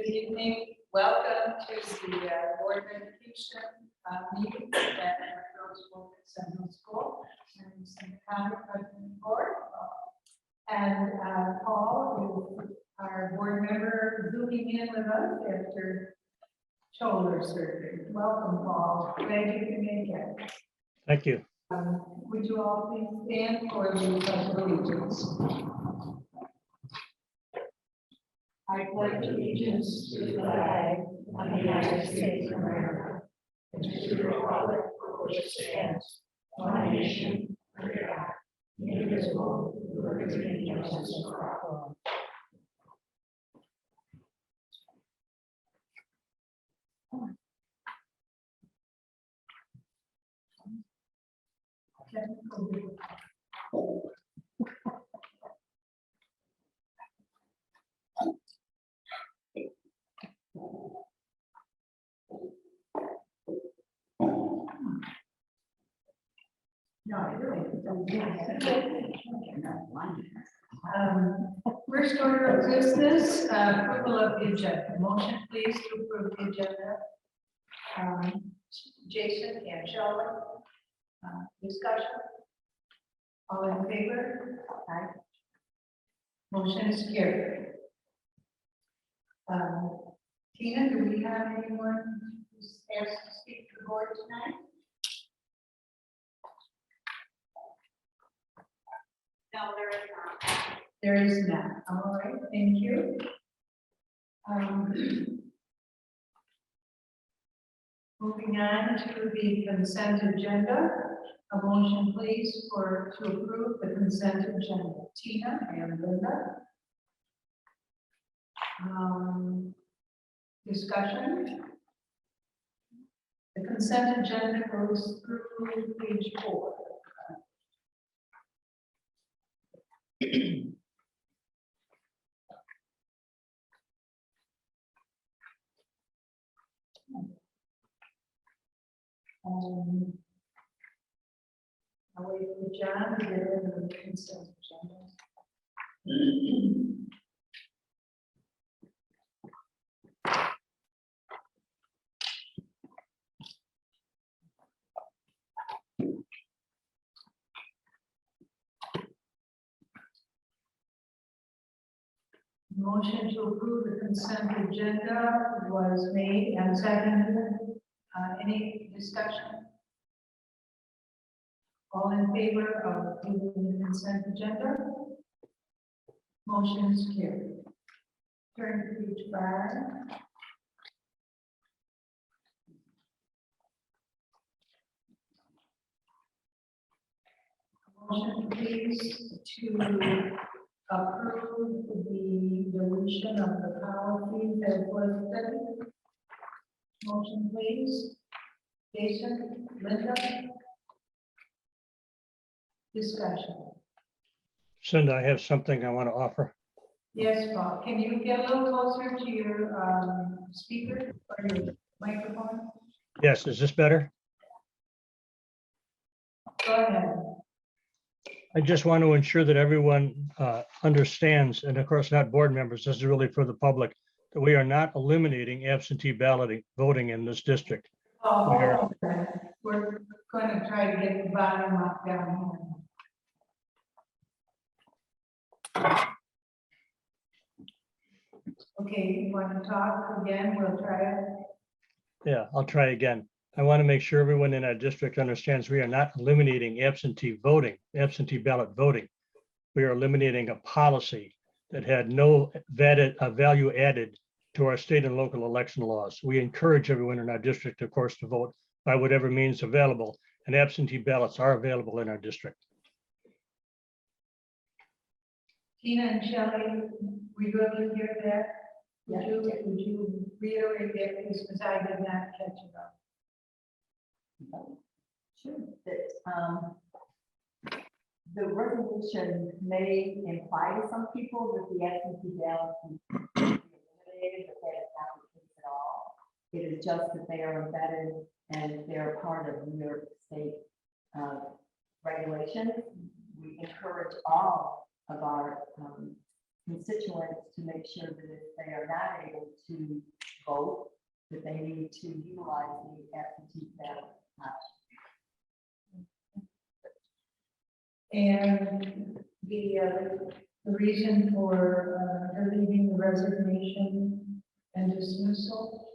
Good evening. Welcome to the Board of Education meeting at Rose-Wolcott Central School. I'm Senator Conner, President of the Board. And Paul, our board member, zooming in with us after shoulder surgery. Welcome, Paul. Glad you can make it. Thank you. Would you all please stand for the pledge of allegiance? I pledge allegiance to the flag of the United States of America and to the republic for which it stands, one nation, under God, indivisible, with liberty and justice for all. No, I really don't. First order of business, approval of the agenda. Motion, please, to approve the agenda. Jason and Shelley. Discussion. All in favor? Aye. Motion is carried. Tina, do we have anyone who's asked to speak to the board tonight? No, there is not. There is not. All right, thank you. Moving on to the consent agenda. A motion, please, to approve the consent agenda. Tina and Linda. Discussion. The consent agenda goes through page 4. I'll wait for John to get into the consent agenda. Motion to approve the consent agenda was made and seconded. Any discussion? All in favor of approving the consent agenda? Motion is carried. Turn to page 5. Motion, please, to approve the deletion of the policy that was studied. Motion, please. Jason, Linda. Discussion. Cinda, I have something I want to offer. Yes, Bob. Can you get a little closer to your speaker or your microphone? Yes, is this better? Go ahead. I just want to ensure that everyone understands, and of course not board members, this is really for the public, that we are not eliminating absentee ballot voting in this district. Oh, We are- okay. We're going to try to get the bottom up down here. Okay, you want to talk again? We'll try it. Yeah, I'll try again. I want to make sure everyone in our district understands we are not eliminating absentee voting, absentee ballot voting. We are eliminating a policy that had no value added to our state and local election laws. We encourage everyone in our district, of course, to vote by whatever means available, and absentee ballots are available in our district. Tina and Shelley, we really hear that? Would you reiterate that, please, because I did not catch it up? Sure. That the resolution may imply to some people that the absentee ballot can be eliminated, but that is not the case at all. It is just that they are embedded and they're part of New York State regulations. We encourage all of our constituents to make sure that if they are not able to vote, that they need to utilize the absentee ballot option. And the reason for deleting the resignation and dismissal?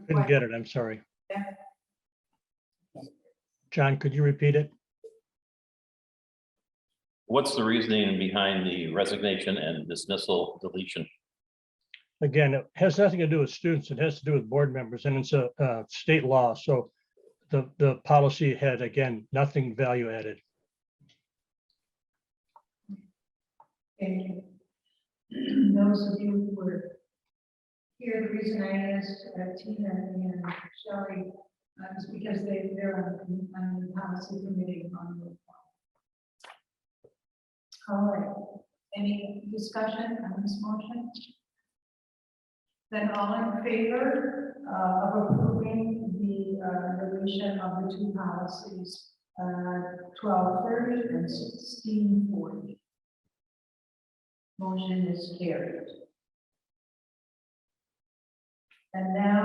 Couldn't get it, I'm sorry. Yeah. John, could you repeat it? What's the reasoning behind the resignation and dismissal deletion? Again, it has nothing to do with students. It has to do with board members, and it's a state law. So the policy had, again, nothing value added. Thank you. Those of you who were here, the reason I asked Tina and Shelley is because they're on the policy committee on the. All right, any discussion on this motion? Then all in favor of approving the deletion of the two policies, 1230 and 1640. Motion is carried. And now,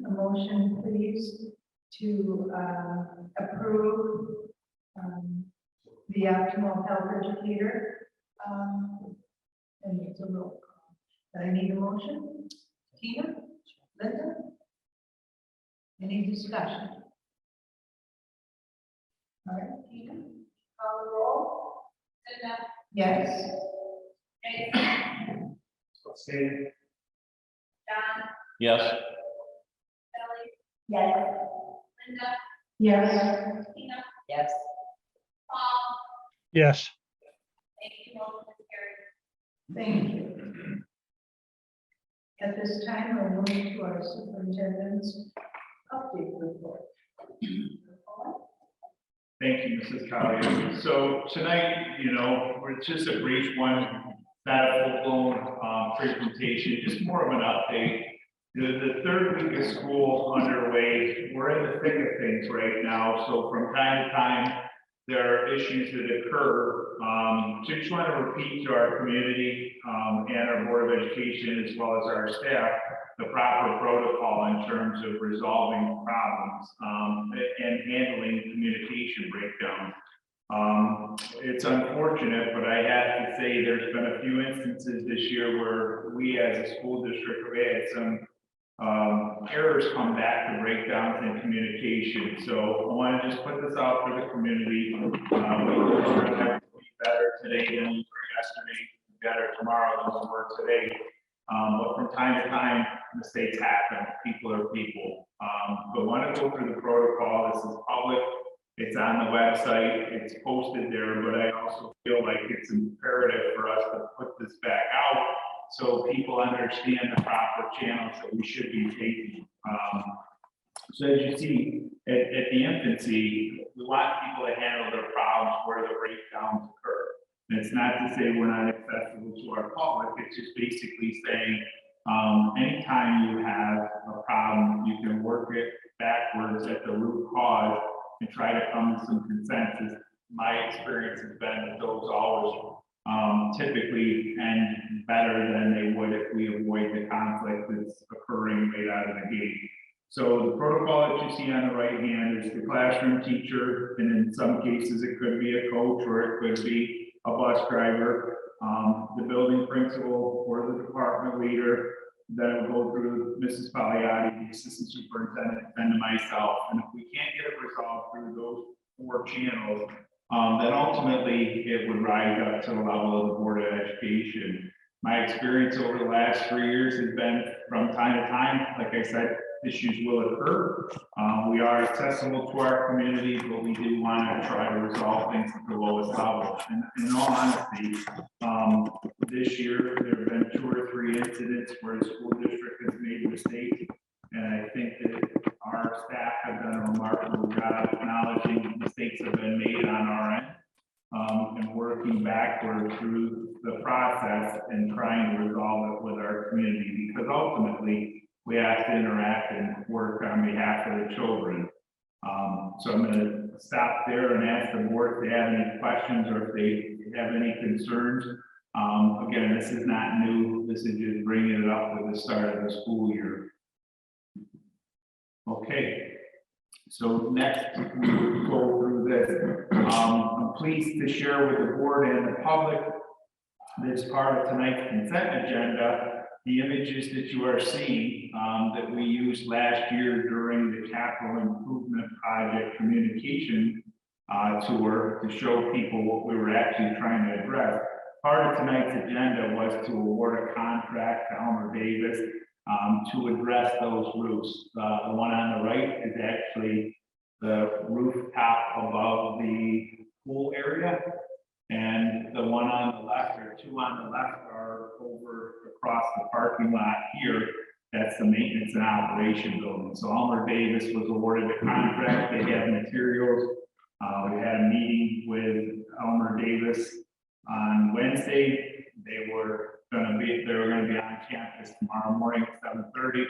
a motion, please, to approve the optimal health educator. And it's a roll call. But I need a motion. Tina, Linda? Any discussion? All right, Tina, call the roll. Linda? Yes. Jason? John? Yes, Kelly? Yes. Linda? Yes. Tina? Yes. Paul? Yes, Thank you, motion is carried. Thank you. At this time, we'll move to our superintendent's update report. Thank you, Mrs. Collier. So tonight, it's just a brief one, not a full-blown presentation, just more of an update. The third week of school underway, we're in the thick of things right now. So from time to time, there are issues that occur. So just want to repeat to our community and our Board of Education, as well as our staff, the proper protocol in terms of resolving problems and handling communication breakdowns. It's unfortunate, but I have to say there's been a few instances this year where we as a school district have had some errors come back to breakdowns in communication. So I want to just put this out for the community. We will be better today than we were yesterday, better tomorrow than we were today. But from time to time, mistakes happen. People are people. But want to go through the protocol. This is public. It's on the website. It's posted there. But I also feel like it's imperative for us to put this back out so people understand the proper channels that we should be taking. So as you see, at the infancy, we want people to handle their problems where the breakdowns occur. And it's not to say we're not accessible to our public, it's just basically saying, anytime you have a problem, you can work it backwards at the root cause and try to come to some consensus. My experience has been that those always typically end better than they would if we avoid the conflict that's occurring right out of the gate. So the protocol that you see on the right hand is the classroom teacher, and in some cases it could be a coach or it could be a bus driver, the building principal or the department leader. Then we'll go through Mrs. Pagliatti, the assistant superintendent, and to myself. And if we can't get it resolved through those 4 channels, then ultimately it would rise up to the level of the Board of Education. My experience over the last 3 years has been from time to time, like I said, issues will occur. We are accessible to our community, but we do want to try to resolve things at the lowest level. And in all honesty, this year there have been 2 or 3 incidents where the school district has made mistakes. And I think that our staff have done a remarkable job acknowledging mistakes have been made on our end and working backward through the process and trying to resolve it with our community, because ultimately we have to interact and work on behalf of the children. So I'm going to stop there and ask the board if they have any questions or if they have any concerns. Again, this is not new. This is just bringing it up with the start of the school year. Okay. So next, we will go through this. I'm pleased to share with the board and the public this part of tonight's consent agenda, the images that you are seeing that we used last year during the capital improvement project communication tour to show people what we were actually trying to address. Part of tonight's agenda was to award a contract to Elmer Davis to address those roofs. The one on the right is actually the rooftop above the pool area. And the one on the left, or two on the left, are over across the parking lot here. That's the maintenance and operation building. So Elmer Davis was awarded a contract. They have materials. We had a meeting with Elmer Davis on Wednesday. They were going to be on campus tomorrow morning at 7:30.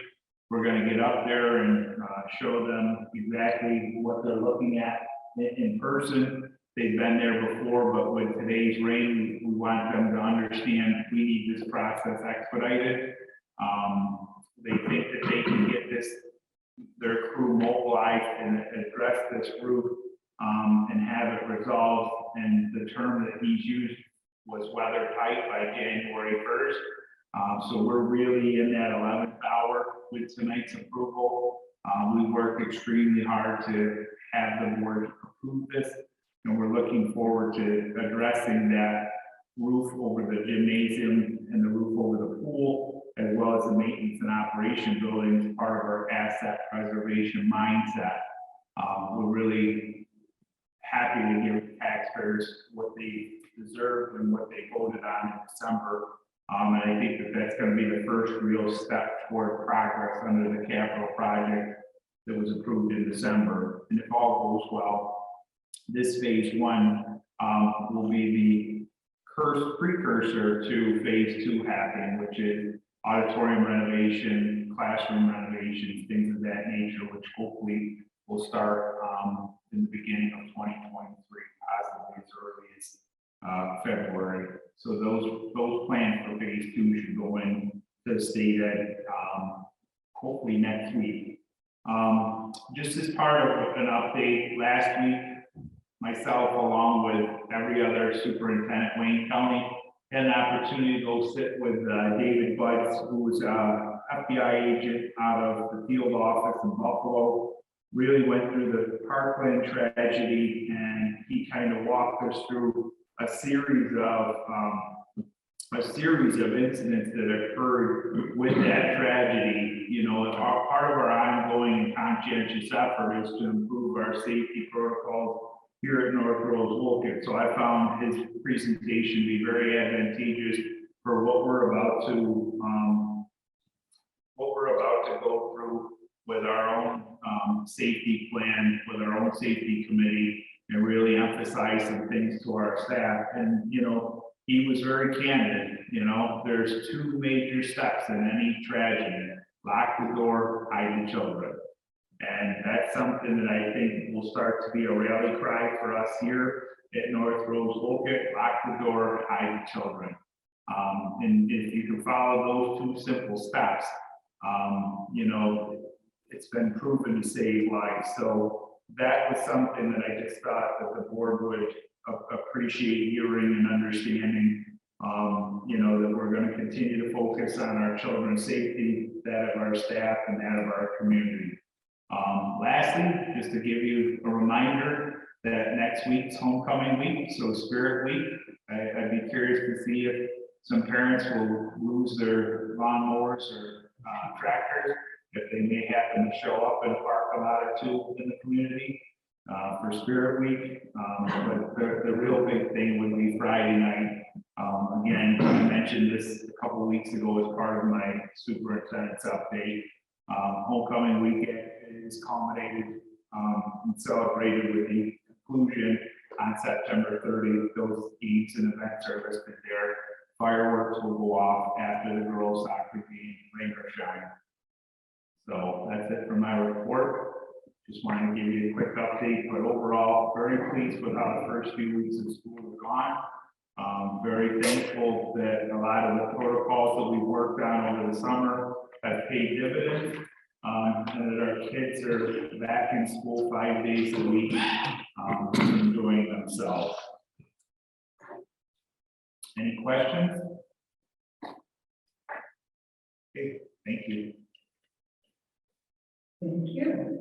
We're going to get up there and show them exactly what they're looking at in person. They've been there before, but with today's rain, we want them to understand we need this process expedited. They think that they can get their crew mobilized and address this roof and have it resolved. And the term that he's used was weather tight by January 1st. So we're really in that 11th hour with tonight's approval. We worked extremely hard to have the board approve this. And we're looking forward to addressing that roof over the gymnasium and the roof over the pool, as well as the maintenance and operation building as part of our asset preservation mindset. We're really happy to give taxpayers what they deserve and what they voted on in December. And I think that that's going to be the first real step toward progress under the capital project that was approved in December. And if all goes well, this phase one will be the precursor to phase two happening, which is auditorium renovation, classroom renovations, things of that nature, which hopefully will start in the beginning of 2023, possibly as early as February. So those plans for phase two should go in to the state ed hopefully next week. Just as part of an update, last week, myself, along with every other superintendent in Wayne County, had an opportunity to go sit with David Budds, who's an FBI agent out of the field office in Buffalo. Really went through the Parkland tragedy, and he kind of walked us through a series of incidents that occurred with that tragedy. You know, part of our ongoing and conscientious effort is to improve our safety protocols here at North Rose-Wolcott. So I found his presentation to be very advantageous for what we're about to go through with our own safety plan, with our own safety committee, and really emphasize some things to our staff. And, you know, he was very candid. You know, there's two major steps in any tragedy: lock the door, hide the children. And that's something that I think will start to be a rally cry for us here at North Rose-Wolcott: lock the door, hide the children. And if you can follow those two simple steps, you know, it's been proven to save lives. So that was something that I just thought that the board would appreciate hearing and understanding. You know, that we're going to continue to focus on our children's safety, that of our staff, and that of our community. Lastly, just to give you a reminder that next week's homecoming week, so Spirit Week, I'd be curious to see if some parents will lose their lawnmowers or tractors, if they may happen to show up in a parking lot or two in the community for Spirit Week. But the real big thing would be Friday night. Again, I mentioned this a couple of weeks ago as part of my superintendent's update. Homecoming weekend is culminated and celebrated with the conclusion on September 30th. Those games and events are listed there. Fireworks will go off after the girls' soccer game, rain or shine. So that's it for my report. just wanted to give you a quick update, but overall, very pleased with how the first few weeks of school have gone. Very thankful that a lot of the protocols that we worked on over the summer have paid dividends, and that our kids are back in school 5 days a week, enjoying themselves. Any questions? Okay, thank you. Thank you.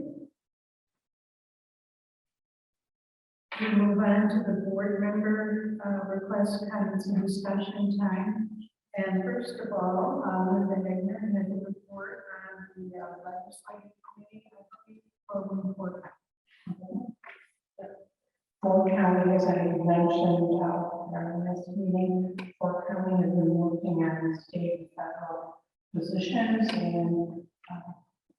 We move on to the board member request, comments, and discussion time. And first of all, the mayor has a report on the legislative committee for Rose-Wolcott. Fort County, as I mentioned, in this meeting, Fort County has been working on state and federal positions, and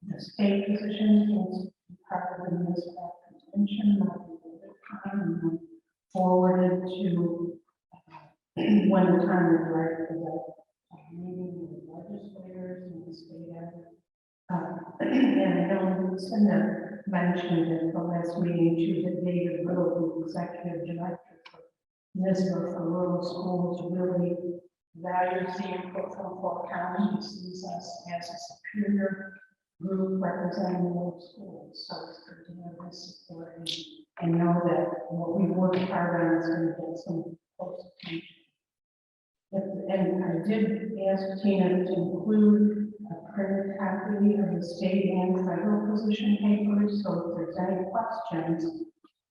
the state positions was part of the municipal convention, and forwarded to when the time is right for the meeting with legislators and the state. And I know Lucinda mentioned in the last meeting, she was David Little, the executive director for NISBA for rural schools, really values the input from Fort County. He sees us as a superior group representing rural schools. So it's good to have this support and know that what we work hard on is going to get some close attention. And I did ask Tina to include a printed copy of the state and federal position papers, so if there's any questions,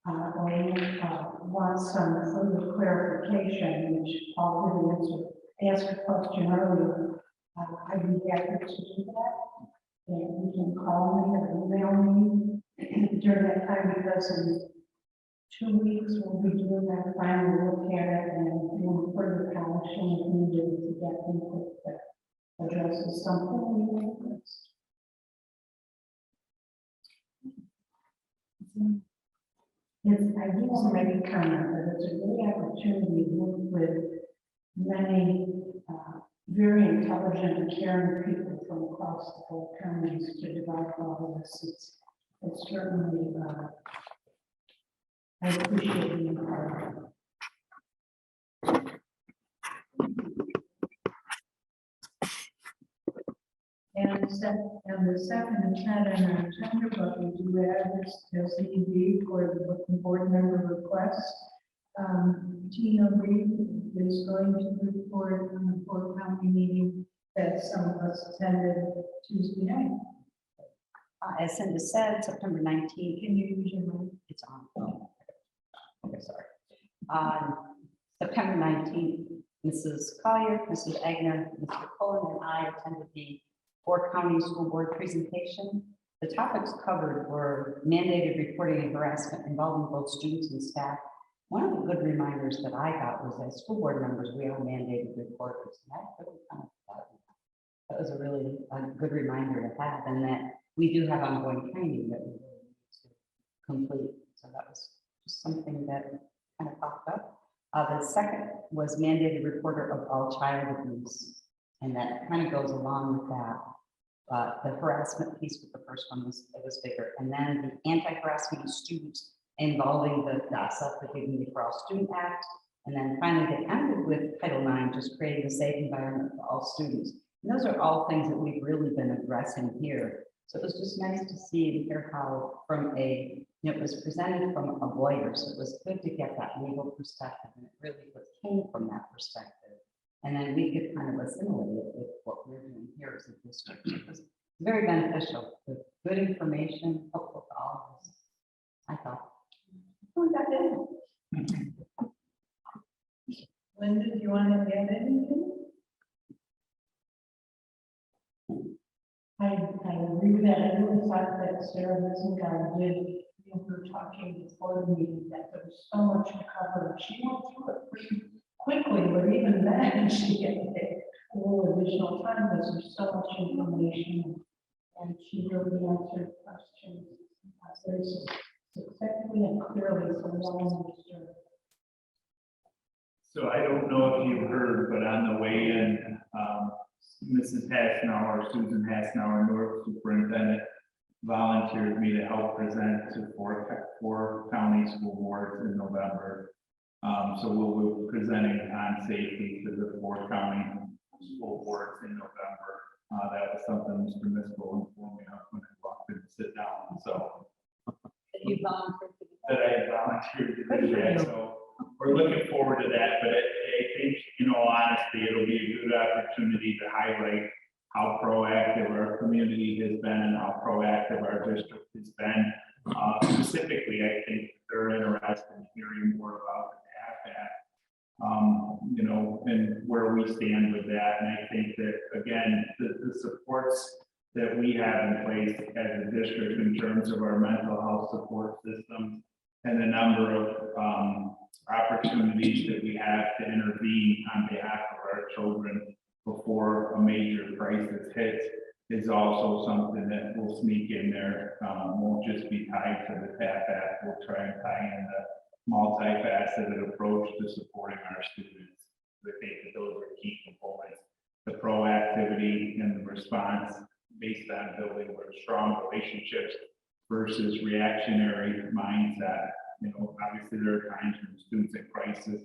or you want some further clarification, which Paul did answer, ask a question earlier, I'd be happy to do that. And you can call me or email me during that time, because in 2 weeks we'll be doing that final look at it and doing further polishing if needed to get input that addresses something we missed. I do want to make a comment that it's a great opportunity to work with many very intelligent and caring people from across the whole counties to develop all of this. It's certainly, I appreciate being part of it. And the second is not on our agenda, but we do have this as ED for the board member request. Tina Reed is going to report on the Fort County meeting that some of us attended Tuesday night. As Cindy said, September 19th, can you use your mic? It's on. Okay, sorry. On September 19th, Mrs. Collier, Mrs. Agner, Mr. Cullen, and I attended the Fort County School Board presentation. The topics covered were mandated reporting and harassment involving both students and staff. One of the good reminders that I got was that school board members, we are mandated reporters. And that was a really good reminder to have, and that we do have ongoing training that we really need to complete. So that was just something that kind of popped up. The second was mandated reporter of all child abuse. And that kind of goes along with that. The harassment piece with the first one was bigger. And then the anti-harassment of students involving the Self-Dignity for All Student Act. And then finally, they ended with Title IX, just creating a safe environment for all students. And those are all things that we've really been addressing here. So it was just nice to see and hear how from it was presented from a lawyer. So it was good to get that legal perspective, and it really came from that perspective. And then we could kind of assimilate it with what we're doing here as a district. So it was very beneficial, with good information, helpful to all of us. I thought, we got it. Linda, do you want to add anything? I agree with that. I really thought that Sarah Rose-Wolcott did, we were talking before the meeting, that there was so much to cover. She went through it pretty quickly, but even then, she had to take a little additional time because there's so much information, and she really answered questions very successfully and clearly, so well understood. So I don't know if you heard, but on the way in, Mrs. Hasnauer, Susan Hasnauer, North Superintendent, volunteered me to help present to four county school boards in November. So we'll be presenting on safety to the 4 county school boards in November. That was something Mr. Miskell informed me of when I walked in to sit down, so You volunteered for that I had volunteered to do that, so we're looking forward to that, but I think, in all honesty, it'll be a good opportunity to highlight how proactive our community has been and how proactive our district has been. Specifically, I think they're interested in hearing more about the TAP, you know, and where we stand with that. And I think that, again, the supports that we have in place as a district in terms of our mental health support system and the number of opportunities that we have to intervene on behalf of our children before a major crisis hits is also something that will sneak in there. Won't just be tied to the TAP Act. We'll try and tie in the multifaceted approach to supporting our students. I think that those are key components. The proactivity and the response based on building strong relationships versus reactionary mindset. You know, obviously there are times when students in crisis,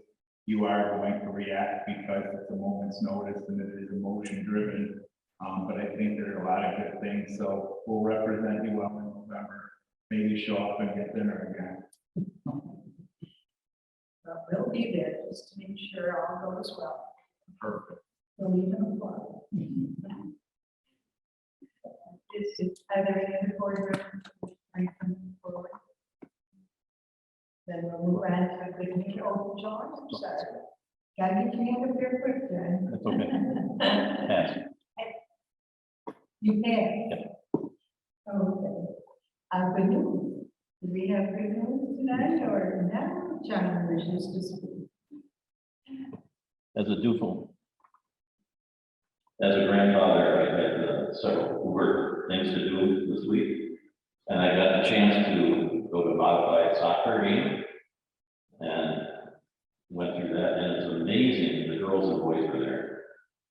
you are going to react because it's a moment's notice and it is emotion driven. But I think there are a lot of good things. So we'll represent you well in November. Maybe show up and get dinner again. Well, we'll be there just to make sure all goes well. Perfect. We'll leave them alone. Are there any other board members coming forward? Then we'll move on to good meeting. Oh, John, I'm sorry. Gotta get your hand up there quick, John. That's okay. Pass. You can. Okay. Good news. Do we have good news tonight or no? John wishes to speak. As a doofle. As a grandfather, I had several work things to do this week. And I got the chance to go to a modified soccer game. And went through that, and it's amazing, the girls and boys were there.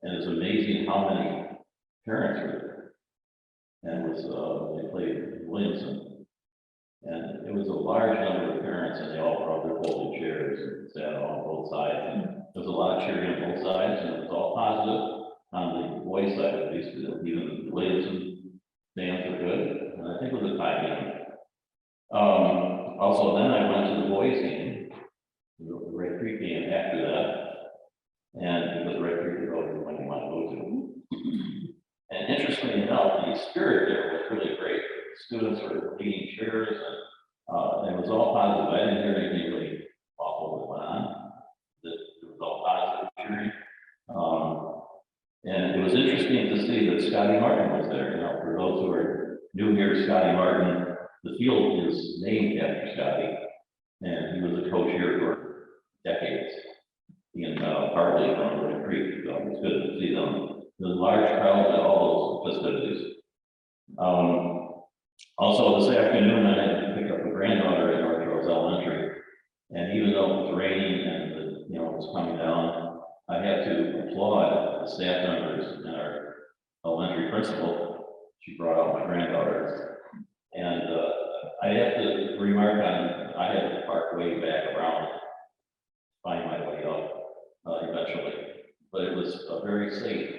And it's amazing how many parents were there. And it was, they played Williamson. And it was a large number of parents, and they all brought their folding chairs and sat on both sides. And there was a lot of cheering on both sides, and it was all positive. On the boys' side, at least, even the Williamson fans were good. And I think it was a tie game. Also, then I went to the boys' game, the Red Creek game after that. And it was Red Creek is always the one you want to go to. And interestingly enough, the spirit there was really great. Students were leading cheers, and it was all positive. I didn't hear anything really awful that went on. It was all positive cheering. And it was interesting to see that Scotty Martin was there. You know, for those who are new here, Scotty Martin, the field is named after Scotty, and he was a coach here for decades. And partly from Red Creek, so it's good to see them. The large crowds at all those festivities. Also this afternoon, I had to pick up a granddaughter at North Rose Elementary, and even though it was raining and it was coming down, I had to applaud the staff members and our elementary principal. She brought out my granddaughter, and I have to remark on, I had to park way back around, find my way up eventually, but it was a very safe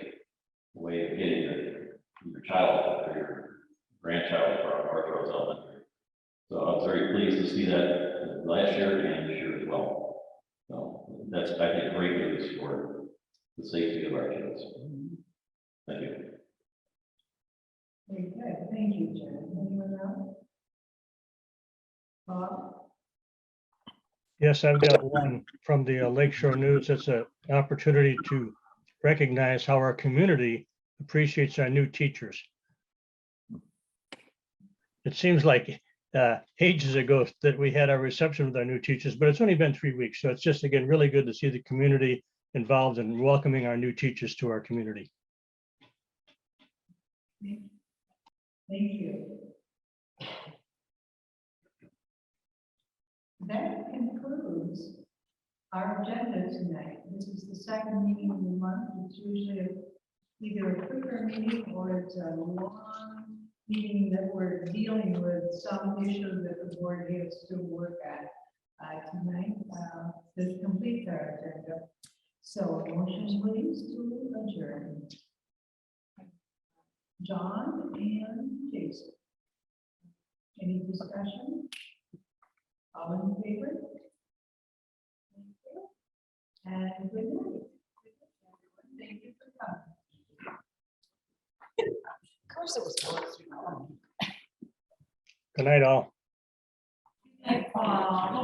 way of getting your child or your grandchild from North Rose Elementary. So I was very pleased to see that last year and this year as well. So that's, I think, great news for the safety of our kids. Thank you. Very good. Thank you, John. Anyone else? Bob? Yes, I've got one from the Lakeshore News. It's an opportunity to recognize how our community appreciates our new teachers. It seems like ages ago that we had our reception with our new teachers, but it's only been 3 weeks. So it's just, again, really good to see the community involved in welcoming our new teachers to our community. Thank you. That concludes our agenda tonight. This is the second meeting of the month. It's usually either a quicker meeting or it's a long meaning that we're dealing with some issue that the board has to work at tonight, to complete our agenda. So motion please to adjourn. John and Jason. Any discussion? All in favor? Thank you. And good night. Thank you for coming. Of course it was supposed to be. Good night, all. Thank you.